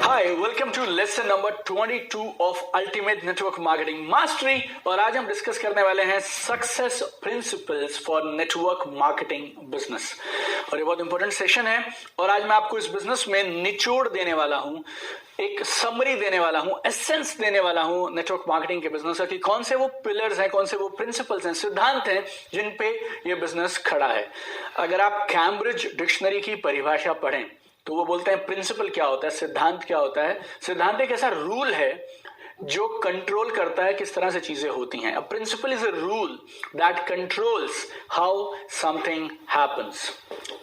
Hi, welcome to lesson number 22 of Ultimate Network Marketing Mastery और आज हम discuss करने वाले हैं success principles for network marketing business. और ये बहुत इंपॉर्टेंट सेशन है और आज मैं आपको इस बिजनेस में निचोड़ देने वाला हूं, एक समरी देने वाला हूं, एसेंस देने वाला हूं नेटवर्क मार्केटिंग के बिजनेस की। कौन से वो पिलर्स हैं, कौन से वो प्रिंसिपल्स हैं, सिद्धांत हैं जिन पे ये बिजनेस खड़ा है। अगर आप कैम्ब्रिज डिक्शनरी की परिभाषा पढ़ें तो वो बोलते हैं प्रिंसिपल क्या होता है, सिद्धांत क्या होता है। सिद्धांत एक ऐसा रूल है जो कंट्रोल करता है किस तरह से चीजें होती हैं। A principle is a rule that controls how something happens.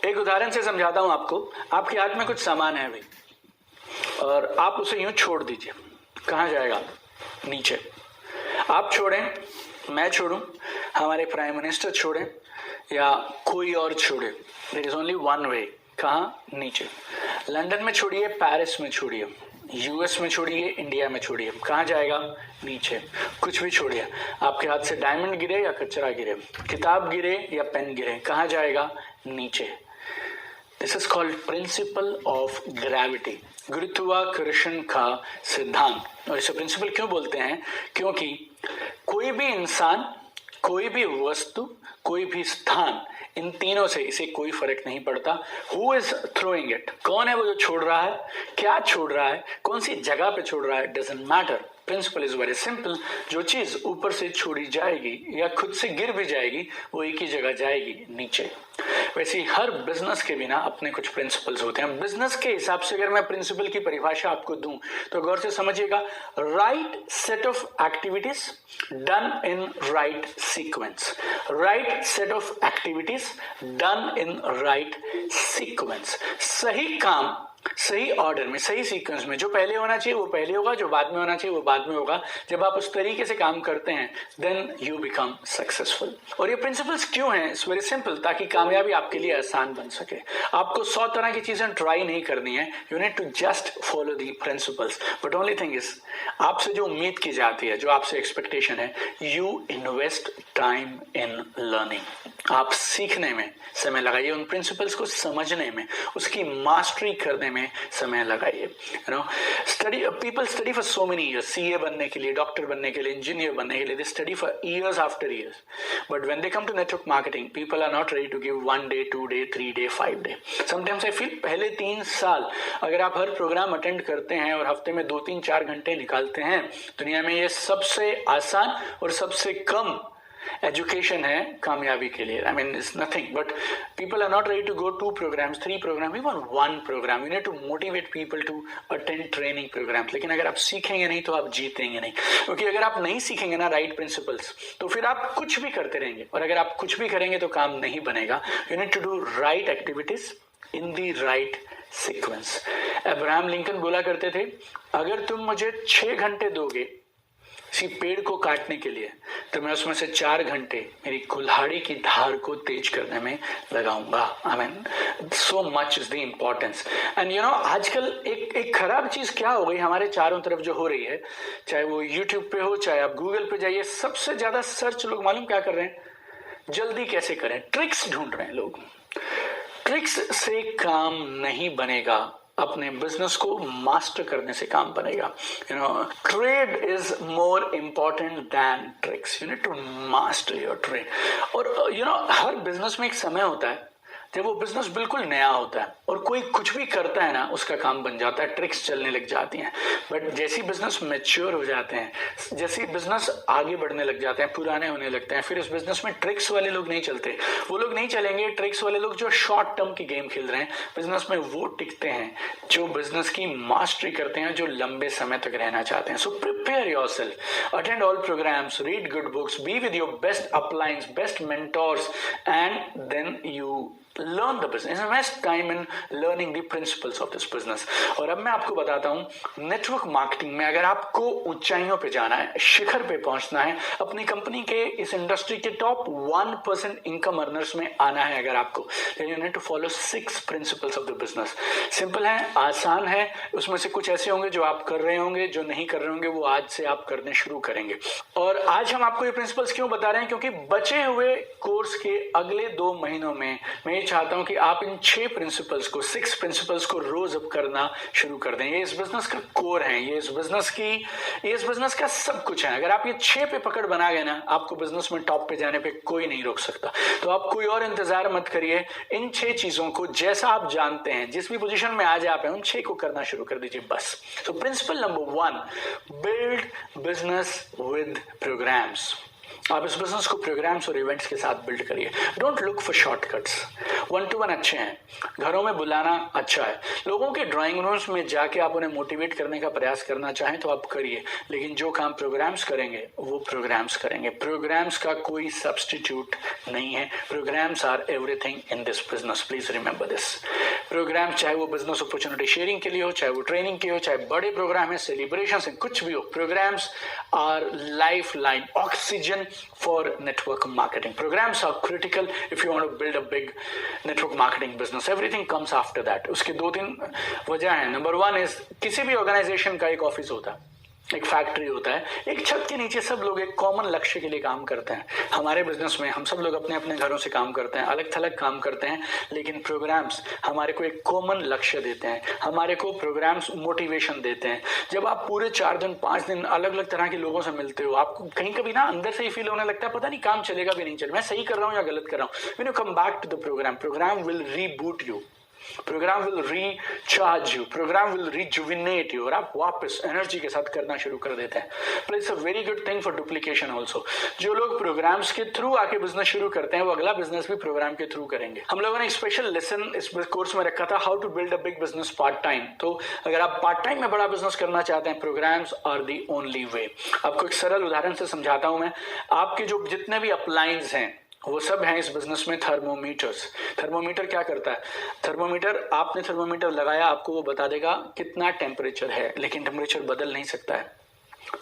एक उदाहरण से समझाता हूं आपको। आपके हाथ में कुछ सामान है भाई और आप उसे यूं छोड़ दीजिए, कहां जाएगा? नीचे। आप छोड़ें, मैं छोड़ूं, हमारे प्राइम मिनिस्टर छोड़ें या कोई और छोड़े, there is only one way. कहां? नीचे। लंदन में छोड़िए, पेरिस में छोड़िए, यूएस में छोड़िए, इंडिया में छोड़िए, कहां जाएगा? नीचे। कुछ भी छोड़िए, आपके हाथ से डायमंड गिरे या कचरा गिरे, किताब गिरे या पेन गिरे, कहां जाएगा? नीचे। This is called principle of gravity, गुरुत्वाकर्षण का सिद्धांत। और इसे प्रिंसिपल क्यों बोलते हैं? क्योंकि कोई भी इंसान, कोई भी वस्तु, कोई भी स्थान, इन तीनों से इसे कोई फर्क नहीं पड़ता। हु इज थ्रोइंग इट, कौन है वो जो छोड़ रहा है, क्या छोड़ रहा है, कौन सी जगह पे छोड़ रहा है, doesn't matter. Principle is very simple. जो चीज ऊपर से छोड़ी जाएगी या खुद से गिर भी जाएगी वो एक ही जगह जाएगी, नीचे। वैसे हर बिजनेस के बिना अपने कुछ प्रिंसिपल्स होते हैं। बिजनेस के हिसाब से अगर मैं प्रिंसिपल की परिभाषा आपको दूं तो गौर से समझिएगा। Right set of activities done in right sequence. Right set of activities done in right sequence. सही काम सही ऑर्डर में, सही सीक्वेंस में। जो पहले होना चाहिए वो पहले होगा, जो बाद में होना चाहिए वो बाद में होगा। जब आप उस तरीके से काम करते हैं देन यू बिकम सक्सेसफुल। और ये प्रिंसिपल्स क्यों हैं? इट्स वेरी सिंपल, ताकि कामयाबी आपके लिए आसान बन सके। आपको 100 तरह की चीजें ट्राई नहीं करनी है, you need to just follow the principles. But only thing is, आपसे जो उम्मीद की जाती है, जो आपसे एक्सपेक्टेशन है, you invest time in learning. आप सीखने में समय लगाइए, उन प्रिंसिपल्स को समझने में, उसकी मास्टरी करने में समय लगाइए। You know, study, people study for so many years. CA बनने के लिए, डॉक्टर बनने के लिए, इंजीनियर बनने के लिए, they study for years after years. But when they come to network marketing, people are not ready to give 1 day, 2 day, 3 day, 5 day. Sometimes I feel पहले 3 साल अगर आप हर प्रोग्राम अटेंड करते हैं और हफ्ते में 2-3-4 घंटे निकालते हैं, दुनिया में ये सबसे आसान और सबसे कम एजुकेशन है कामयाबी के लिए। I mean, it's nothing, but people are not ready to go 2 programs, 3 programs, even 1 program. You need to motivate people to attend training programs. लेकिन अगर आप सीखेंगे नहीं तो आप जीतेंगे नहीं, क्योंकि अगर आप नहीं सीखेंगे ना राइट प्रिंसिपल्स तो फिर आप कुछ भी करते रहेंगे, और अगर आप कुछ भी करेंगे तो काम नहीं बनेगा। You need to do right activities in the right sequence. Abraham Lincoln बोला करते थे, अगर तुम मुझे 6 घंटे दोगे किसी पेड़ को काटने के लिए तो मैं उसमें से 4 घंटे मेरी कुल्हाड़ी की धार को तेज करने में लगाऊंगा। I mean, so much is the importance. And you know, आजकल एक खराब चीज क्या हो गई हमारे चारों तरफ जो हो रही है, चाहे वो यूट्यूब पे हो, चाहे आप गूगल पे जाइए, सबसे ज्यादा सर्च लोग मालूम क्या कर रहे हैं? जल्दी कैसे करें, ट्रिक्स ढूंढ रहे हैं लोग। ट्रिक्स से काम नहीं बनेगा, अपने बिजनेस को मास्टर करने से काम बनेगा। You know, trade is more important than tricks. You need to master your trade. और यू नो, हर बिजनेस में एक समय होता है जब वो बिजनेस बिल्कुल नया होता है और कोई कुछ भी करता है ना उसका काम बन जाता है, ट्रिक्स चलने लग जाती हैं। बट जैसी बिजनेस मैच्योर हो जाते हैं, जैसी बिजनेस आगे बढ़ने लग जाते हैं, पुराने होने लगते हैं, फिर इस बिजनेस में ट्रिक्स वाले लोग नहीं चलते। वो लोग नहीं चलेंगे, ट्रिक्स वाले लोग जो शॉर्ट टर्म की गेम खेल रहे हैं। बिजनेस में वो टिकते हैं जो बिजनेस की मास्टरी करते हैं, जो लंबे समय तक रहना चाहते हैं। So prepare yourself, attend all programs, read good books, be with your best uplines, best mentors, and then you learn the business, invest time in learning the principles of this business। और अब मैं आपको बताता हूं, network marketing में अगर आपको ऊंचाइयों पे जाना है, शिखर पे पहुंचना है, अपनी कंपनी के इस इंडस्ट्री के टॉप 1% इनकम अर्नर्स में आना है अगर आपको, then you need to follow 6 principles of the business। Simple है, आसान है, उसमें से कुछ ऐसे होंगे जो आप कर रहे होंगे, जो नहीं कर रहे होंगे वो आज से आप करने शुरू करेंगे। और आज हम आपको ये प्रिंसिपल्स क्यों बता रहे हैं? क्योंकि बचे हुए कोर्स के अगले 2 महीनों में मैं चाहता हूं कि आप इन 6 प्रिंसिपल्स को 6 प्रिंसिपल्स को रोज अब करना शुरू कर दें। ये इस बिजनेस का कोर है, ये इस बिजनेस का सब कुछ है। अगर आप ये 6 पे पकड़ बना गए ना, आपको बिजनेस में टॉप पे जाने पे कोई नहीं रोक सकता। तो आप कोई और इंतजार मत करिए, इन 6 चीजों को जैसा आप जानते हैं, जिस भी पोजीशन में आज आप हैं, उन 6 को करना शुरू कर दीजिए बस। तो principle number 1, build business with programs. आप इस बिजनेस को प्रोग्राम्स और इवेंट्स के साथ बिल्ड करिए। Don't look for shortcuts. 1-to-1 अच्छे हैं, घरों में बुलाना अच्छा है, लोगों के ड्राइंग रूम्स में जाके आप उन्हें मोटिवेट करने का प्रयास करना चाहें तो आप करिए, लेकिन जो काम प्रोग्राम्स करेंगे वो प्रोग्राम्स करेंगे। प्रोग्राम्स का कोई सब्सटीट्यूट नहीं है। Programs are everything in this business, please remember this. Program चाहे वो बिजनेस अपॉर्चुनिटी शेयरिंग के लिए हो, चाहे वो ट्रेनिंग के हो, चाहे बड़े प्रोग्राम है, सेलिब्रेशन है, कुछ भी हो, programs are life line, oxygen for network marketing. Programs are critical if you want to build a big network marketing business. Everything comes after that. उसके 2-3 वजह हैं। नंबर 1 is किसी भी ऑर्गेनाइजेशन का एक ऑफिस होता है, एक फैक्ट्री होता है, एक छत के नीचे सब लोग एक कॉमन लक्ष्य के लिए काम करते हैं। हमारे बिजनेस में हम सब लोग अपने अपने घरों से काम करते हैं, अलग थलग काम करते हैं, लेकिन प्रोग्राम्स हमारे को एक कॉमन लक्ष्य देते हैं, हमारे को प्रोग्राम्स मोटिवेशन देते हैं। जब आप पूरे 4 दिन 5 दिन अलग अलग तरह के लोगों से मिलते हो, आपको कहीं कभी ना अंदर से ही फील होने लगता है पता नहीं काम चलेगा भी नहीं चलेगा, मैं सही कर रहा हूँ या गलत कर रहा हूँ। When you come back to the program will reboot you, program will recharge you, program will rejuvenate you, और आप वापस एनर्जी के साथ करना शुरू कर देते हैं। Plus it's a very good thing for duplication also. जो लोग प्रोग्राम्स के थ्रू आके बिजनेस शुरू करते हैं, वो अगला बिजनेस भी प्रोग्राम के थ्रू करेंगे। हम लोगों ने एक स्पेशल लेसन इस कोर्स में रखा था, how to build a big business part time. तो अगर आप पार्ट टाइम में बड़ा बिजनेस करना चाहते हैं, programs are the only way. आपको एक सरल उदाहरण से समझाता हूं मैं। आपके जो जितने भी अपलायंस हैं वो सब हैं इस बिजनेस में थर्मोमीटर्स। थर्मोमीटर क्या करता है? थर्मोमीटर, आपने थर्मोमीटर लगाया, आपको वो बता देगा कितना टेम्परेचर है, लेकिन टेम्परेचर बदल नहीं सकता है।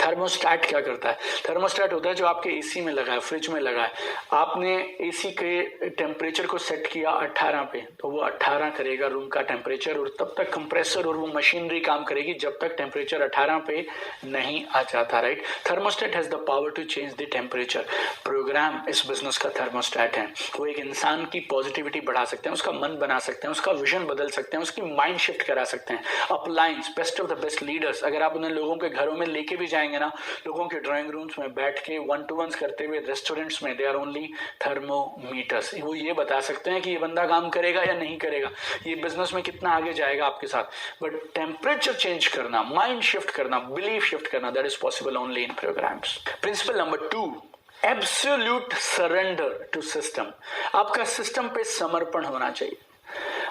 थर्मोस्टेट क्या करता है? थर्मोस्टेट होता है जो आपके एसी में लगा है, फ्रिज में लगा है। आपने एसी के टेम्परेचर को सेट किया 18 पे, तो वो 18 करेगा रूम का टेम्परेचर, और तब तक कंप्रेसर और वो मशीनरी काम करेगी जब तक टेम्परेचर 18 पे नहीं आ जाता, right? Thermostat has the power to change the temperature. Program इस बिजनेस का थर्मोस्टेट है। वो एक इंसान की पॉजिटिविटी बढ़ा सकते हैं, उसका मन बना सकते हैं, उसका विजन बदल सकते हैं, उसकी माइंड शिफ्ट करा सकते हैं। Appliance, best of the best leaders, अगर आप उन्हें लोगों के घरों में लेके भी जाएंगे ना, लोगों के ड्राइंग रूम्स में बैठ के 1-to-1 करते हुए, रेस्टोरेंट्स में, दे आर ओनली थर्मोमीटर्स। वो ये बता सकते हैं कि ये बंदा काम करेगा या नहीं करेगा, ये बिजनेस में कितना आगे जाएगा आपके साथ। बट टेम्परेचर चेंज करना, माइंड शिफ्ट करना, बिलीफ शिफ्ट करना, that is possible only in programs. Principle number 2, absolute surrender to system. आपका सिस्टम पे समर्पण होना चाहिए।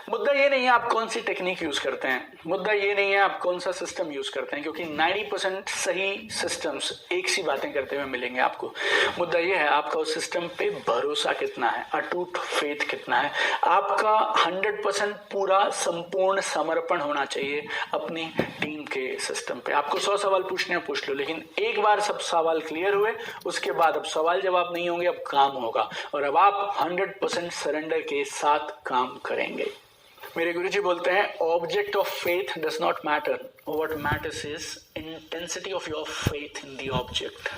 मुद्दा ये नहीं है आप कौन सी टेक्निक यूज करते हैं, मुद्दा ये नहीं है आप कौन सा सिस्टम यूज करते हैं, क्योंकि 90% सही सिस्टम्स एक सी बातें करते हुए मिलेंगे आपको। मुद्दा ये है आपका उस सिस्टम पे भरोसा कितना है, अटूट फेथ कितना है। आपका 100% पूरा संपूर्ण समर्पण होना चाहिए अपनी टीम के सिस्टम पे। आपको 100 सवाल पूछने हैं, पूछ लो, लेकिन एक बार सब सवाल क्लियर हुए उसके बाद अब सवाल जवाब नहीं होंगे, अब काम होगा, और अब आप 100% सरेंडर के साथ काम करेंगे। मेरे गुरुजी बोलते हैं, object of faith does not matter, what matters is intensity of your faith in the object.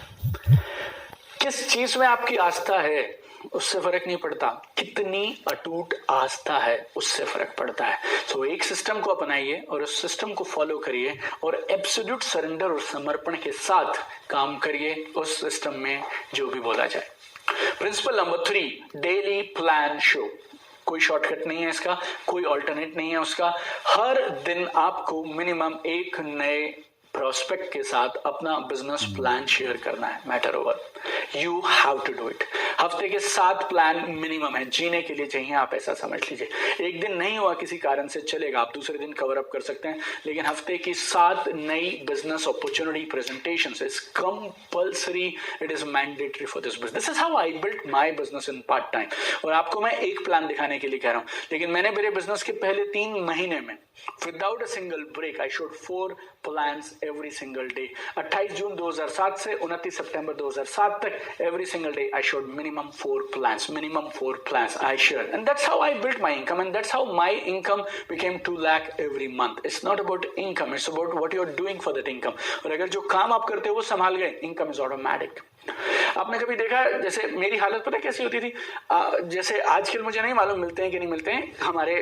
किस चीज में आपकी आस्था है उससे फर्क नहीं पड़ता, कितनी अटूट आस्था है उससे फर्क पड़ता है। सो एक सिस्टम को अपनाइए और उस सिस्टम को फॉलो करिए और एब्सोल्यूट सरेंडर और समर्पण के साथ काम करिए उस सिस्टम में जो भी बोला जाए। Principle number 3, daily plan show. कोई शॉर्टकट नहीं है इसका, कोई ऑल्टरनेट नहीं है उसका। हर दिन आपको मिनिमम एक नए प्रोस्पेक्ट के साथ अपना बिजनेस प्लान शेयर करना है। Matter over, you have to do it. हफ्ते के 7 प्लान मिनिमम है, जीने के लिए चाहिए, आप ऐसा समझ लीजिए। एक दिन नहीं हुआ किसी कारण से चलेगा, आप दूसरे दिन कवर अप कर सकते हैं, लेकिन हफ्ते की 7 नई business opportunity presentations is compulsory, it is mandatory for this business. This is how I built my business in part time. और आपको मैं एक प्लान दिखाने के लिए कह रहा हूं, लेकिन मैंने मेरे बिजनेस के पहले 3 महीने में without a single break I showed 4 plans every single day. 28 जून 2007 से 29 सितंबर 2007 तक every single day I showed minimum 4 plans I shared, and that's how I built my income, and that's how my income became 2 lakh every month. It's not about income, it's about what you're doing for that income. और अगर जो काम आप करते हो वो संभाल गए, income is automatic. आपने कभी देखा, जैसे मेरी हालत पता कैसी होती थी, जैसे आजकल मुझे नहीं मालूम मिलते हैं कि नहीं मिलते हैं, हमारे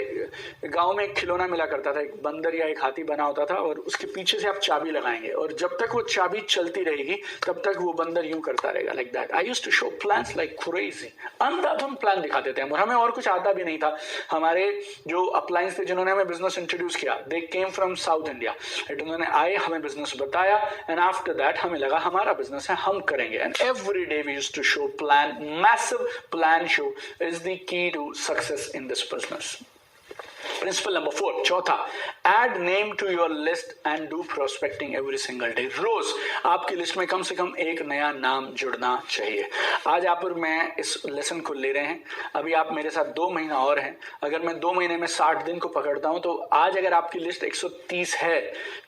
गांव में एक खिलौना मिला करता था, एक बंदर या एक हाथी बना होता था और उसके पीछे से आप चाबी लगाएंगे और जब तक वो चाबी चलती रहेगी तब तक वो बंदर यूं करता रहेगा, like that. I used to show plans like crazy, अंधाधुंध प्लान दिखाते थे हम, और हमें और कुछ आता भी नहीं था। हमारे जो अप्लायंस थे जिन्होंने हमें बिजनेस इंट्रोड्यूस किया, दे केम फ्रॉम साउथ इंडिया, उन्होंने आए, हमें बिजनेस बताया, एंड आफ्टर दैट हमें लगा हमारा बिजनेस है, हम करेंगे। And every day we used to show plan, massive plan show is the key to success in this business. Principle number 4, चौथा, add name to your list and do prospecting every single day. रोज आपकी लिस्ट में कम से कम एक नया नाम जुड़ना चाहिए। आज आप और मैं इस लेसन को ले रहे हैं, अभी आप मेरे साथ 2 महीना और हैं। अगर मैं 2 महीने में 60 दिन को पकड़ता हूं तो आज अगर आपकी लिस्ट 130 है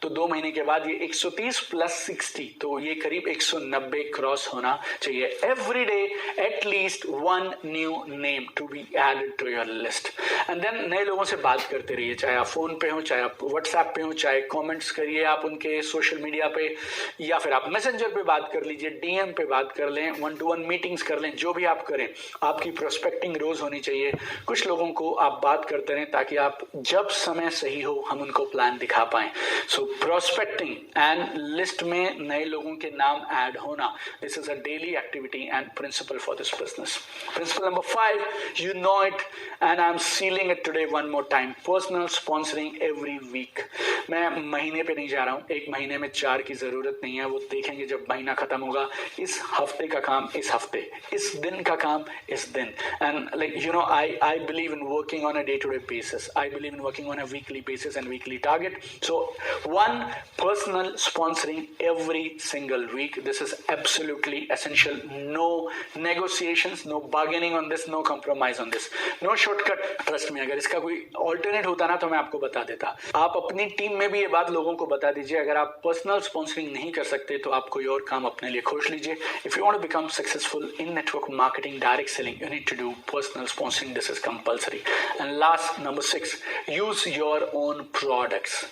तो 2 महीने के बाद ये 130 प्लस 60, तो ये करीब 190 क्रॉस होना चाहिए। Every day at least 1 new name to be added to your list, and then नए लोगों से बात करते रहिए, चाहे आप फोन पे हो, चाहे आप व्हाट्सएप पे हो, चाहे कमेंट्स करिए आप उनके सोशल मीडिया पे, या फिर आप मैसेंजर पे बात कर लीजिए, डीएम पे बात कर लें, 1-to-1 मीटिंग्स कर लें, जो भी आप करें, आपकी प्रोस्पेक्टिंग रोज होनी चाहिए। कुछ लोगों को आप बात करते रहें ताकि आप जब समय सही हो हम उनको प्लान दिखा पाएं। सो प्रोस्पेक्टिंग एंड लिस्ट में नए लोगों के नाम ऐड होना, this is a daily activity and principle for this business. Principle number 5, you know it and I am sealing it today one more time, personal sponsoring every week. मैं महीने पे नहीं जा रहा हूँ, 1 महीने में 4 की जरूरत नहीं है, वो देखेंगे जब महीना खत्म होगा। इस हफ्ते का काम इस हफ्ते, इस दिन का काम इस दिन, and like you know I believe in working on a day to day basis, I believe in working on a weekly basis and weekly target. So 1 personal sponsoring every single week, this is absolutely essential. No negotiations, no bargaining on this, no compromise on this, no shortcut. Trust में अगर इसका कोई alternate होता ना तो मैं आपको बता देता। आप अपनी टीम में भी ये बात लोगों को बता दीजिए, अगर आप पर्सनल स्पॉन्सरिंग नहीं कर सकते तो आप कोई और काम अपने लिए खोज लीजिए। If you want to become successful in network marketing, direct selling, you need to do personal sponsoring, this is compulsory. And last, number 6, use your own products.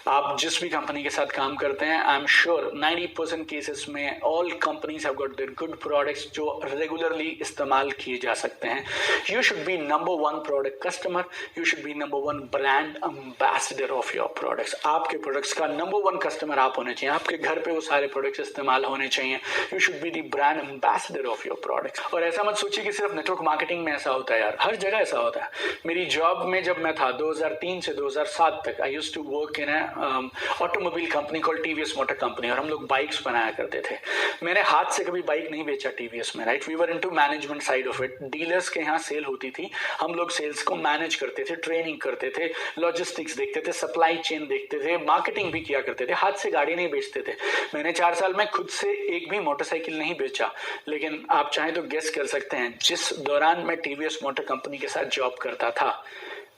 आप जिस भी कंपनी के साथ काम करते हैं, आई एम श्योर 90% केसेस में all companies have got their good products जो रेगुलरली इस्तेमाल किए जा सकते हैं। You should be number 1 product customer, you should be number 1 brand ambassador of your products. आपके प्रोडक्ट्स का नंबर 1 कस्टमर आप होने चाहिए, आपके घर पे वो सारे प्रोडक्ट्स इस्तेमाल होने चाहिए। You should be the brand ambassador of your products. और ऐसा मत सोचिए कि सिर्फ नेटवर्क मार्केटिंग में ऐसा होता है यार, हर जगह ऐसा होता है। मेरी जॉब में जब मैं था 2003 से 2007 तक, I used to work in automobile company called TVS motor company, और हम लोग बाइक्स बनाया करते थे। मैंने हाथ से कभी बाइक नहीं बेचा टीवीएस में, right. We were into management side of it. Dealers के यहाँ सेल होती थी, हम लोग सेल्स को मैनेज करते थे, ट्रेनिंग करते थे, लॉजिस्टिक्स देखते थे, सप्लाई चेन देखते थे, मार्केटिंग भी किया करते थे। हाथ से गाड़ी नहीं बेचते थे। मैंने 4 साल में खुद से एक भी मोटरसाइकिल नहीं बेचा, लेकिन आप चाहें तो गेस कर सकते हैं जिस दौरान मैं टीवीएस मोटर कंपनी के साथ जॉब करता था,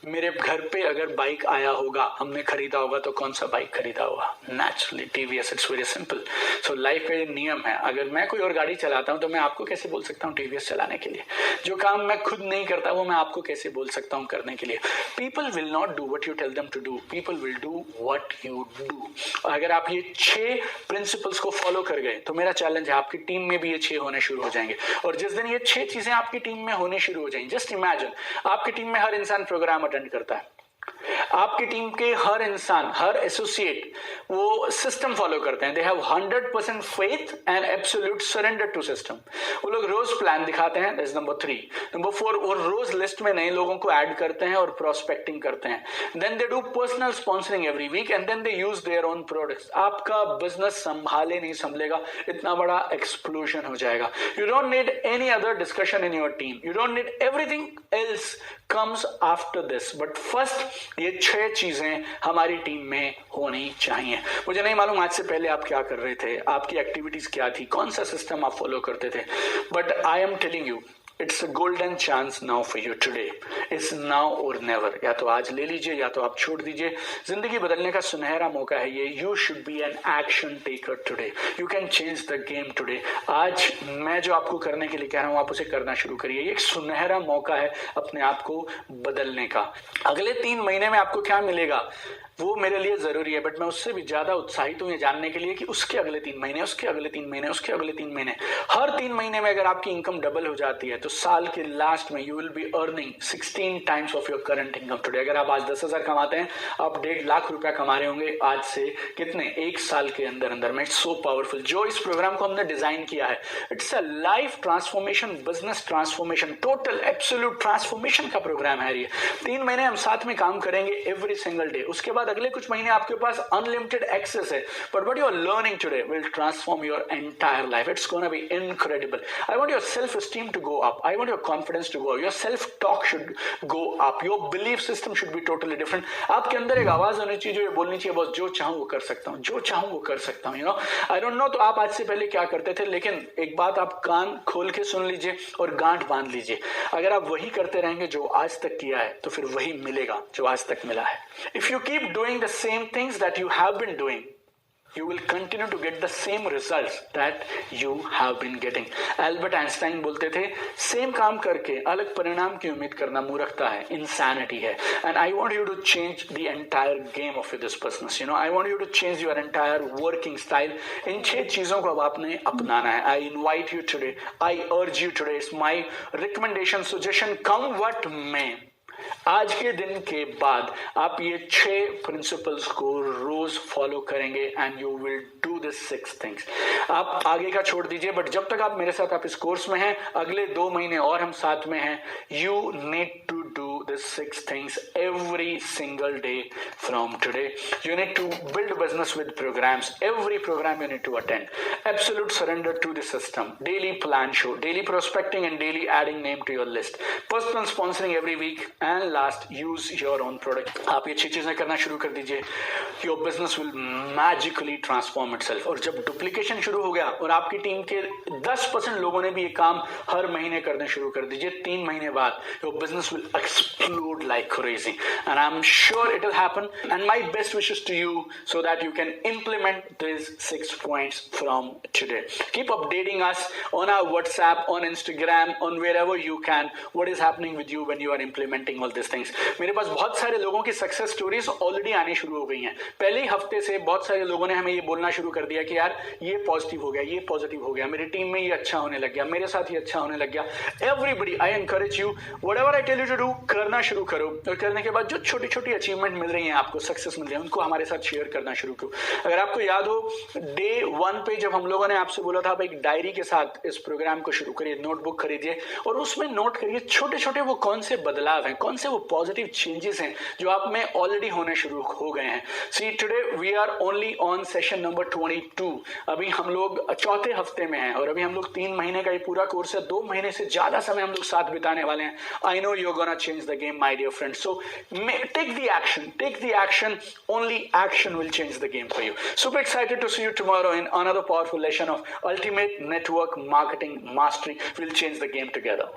मेरे घर पे अगर बाइक आया होगा, हमने खरीदा होगा, तो कौन सा बाइक खरीदा होगा? Naturally TVS. It's very simple. So life का ये नियम है, अगर मैं कोई और गाड़ी चलाता हूं तो मैं आपको कैसे बोल सकता हूं टीवीएस चलाने के लिए? जो काम मैं खुद नहीं करता वो मैं आपको कैसे बोल सकता हूं करने के लिए? People will not do what you tell them to do, people will do what you do. अगर आप ये 6 प्रिंसिपल्स को फॉलो कर गए तो मेरा चैलेंज है आपकी टीम में भी ये 6 होने शुरू हो जाएंगे। और जिस दिन ये 6 चीजें आपकी टीम में होने शुरू हो जाएंगी, जस्ट इमेजिन आपकी टीम में हर इंसान प्रोग्राम अटेंड करता है, आपकी टीम के हर इंसान, हर एसोसिएट वो सिस्टम फॉलो करते हैं, they have 100% faith and absolute surrender to system. वो लोग रोज प्लान दिखाते हैं, दैट्स नंबर 3। नंबर 4, वो रोज लिस्ट में नए लोगों को ऐड करते हैं और प्रोस्पेक्टिंग करते हैं। Then they do personal sponsoring every week and then they use their own products. आपका बिजनेस संभाले नहीं संभलेगा, इतना बड़ा एक्सप्लोजन हो जाएगा। You don't need any other discussion in your team, you don't need everything else comes after this, but first ये 6 चीजें हमारी टीम में होनी चाहिए। मुझे नहीं मालूम आज से पहले आप क्या कर रहे थे, आपकी एक्टिविटीज क्या थी, कौन सा सिस्टम आप फॉलो करते थे, but I am telling you it's a golden chance now for you today, it's now और नेवर। या तो आज ले लीजिए या तो आप छोड़ दीजिए। जिंदगी बदलने का सुनहरा मौका है ये। You should B an action taker today, you can change the game today. आज मैं जो आपको करने के लिए कह रहा हूं आप उसे करना शुरू करिए। एक सुनहरा मौका है अपने आप को बदलने का। अगले 3 महीने में आपको क्या मिलेगा वो मेरे लिए जरूरी है, बट मैं उससे भी ज्यादा उत्साहित हूं ये जानने के लिए कि उसके अगले 3 महीने, उसके अगले 3 महीने, उसके अगले 3 महीने, हर 3 महीने में अगर आपकी इनकम डबल हो जाती है तो साल के लास्ट में you will be earning 16 times of your current income today. अगर आप आज 10,000 कमाते हैं, आप 1.5 लाख रुपया कमा रहे होंगे आज से कितने 1 साल के अंदर अंदर में। It's so powerful. जो इस प्रोग्राम को हमने डिजाइन किया है, it's a life transformation, business transformation, total absolute transformation का प्रोग्राम है ये। 3 महीने हम साथ में काम करेंगे एवरी सिंगल डे। उसके बाद अगले कुछ महीने आपके पास अनलिमिटेड एक्सेस है, but what you are learning today will transform your entire life. It's gonna be incredible. I want your self esteem to go up, I want your confidence to go, your self talk should go up, your belief system should be totally different. आपके अंदर एक आवाज होनी चाहिए जो ये बोलनी चाहिए, बस जो चाहूं वो कर सकता हूं, जो चाहूं वो कर सकता हूं। You know, I don't know तो आप आज से पहले क्या करते थे, लेकिन एक बात आप कान खोल के सुन लीजिए और गांठ बांध लीजिए। अगर आप वही करते रहेंगे जो आज तक किया है तो फिर वही मिलेगा जो आज तक मिला है। If you keep doing the same things that you have been doing, you will continue to get the same results that you have been getting. Albert Einstein बोलते थे, सेम काम करके अलग परिणाम की उम्मीद करना मूर्खता है, insanity है। And I want you to change the entire game of this business. You know, I want you to change your entire working style. इन 6 चीजों को अब आपने अपनाना है। I invite you today, I urge you today, it's my recommendation, suggestion, come what may. आज के दिन के बाद आप ये 6 प्रिंसिपल्स को रोज फॉलो करेंगे and you will do this 6 things. आप आगे का छोड़ दीजिए, बट जब तक आप मेरे साथ आप इस कोर्स में हैं, अगले 2 महीने और हम साथ में हैं, you need to do this 6 things every single day from today. You need to build business with programs, every program you need to attend, absolute surrender to the system, daily plan show, daily prospecting and daily adding name to your list, personal sponsoring every week and last use your own product. आप ये 6 चीजें करना शुरू कर दीजिए, your business will magically transform itself. और जब duplication शुरू हो गया और आपकी टीम के 10% लोगों ने भी ये काम हर महीने करने शुरू कर दीजिए, 3 महीने बाद your business will explode like crazy, and I'm sure it will happen. And my best wishes to you so that you can implement these 6 points from today. Keep updating us on our WhatsApp, on Instagram, on wherever you can, what is happening with you when you are implementing all these things. मेरे पास बहुत सारे लोगों की success stories already आनी शुरू हो गई हैं। पहले ही हफ्ते से बहुत सारे लोगों ने हमें ये बोलना शुरू कर दिया कि यार ये पॉजिटिव हो गया, ये पॉजिटिव हो गया, मेरी टीम में ये अच्छा होने लग गया, मेरे साथ ये अच्छा होने लग गया। Everybody, I encourage you, whatever I tell you to do, करना शुरू करो। और करने के बाद जो छोटी छोटी अचीवमेंट मिल रही हैं आपको, सक्सेस मिल रही है, उनको हमारे साथ शेयर करना शुरू करो। अगर आपको याद हो, डे 1 पे जब हम लोगों ने आपसे बोला था आप एक डायरी के साथ इस प्रोग्राम को शुरू करिए, नोटबुक खरीदिए और उसमें नोट करिए छोटे छोटे वो कौन से बदलाव हैं, कौन से वो पॉजिटिव चेंजेस हैं जो आप में ऑलरेडी होने शुरू हो गए हैं। See today we are only on session number 22। अभी हम लोग 4थे हफ्ते में हैं और अभी हम लोग 3 महीने का ये पूरा कोर्स है, 2 महीने से ज्यादा समय हम लोग साथ बिताने वाले हैं। I know you are gonna change the game, my dear friends. So take the action. Only action will change the game for you. Super excited to see you tomorrow in another powerful lesson of Ultimate Network Marketing Mastery. We'll change the game together.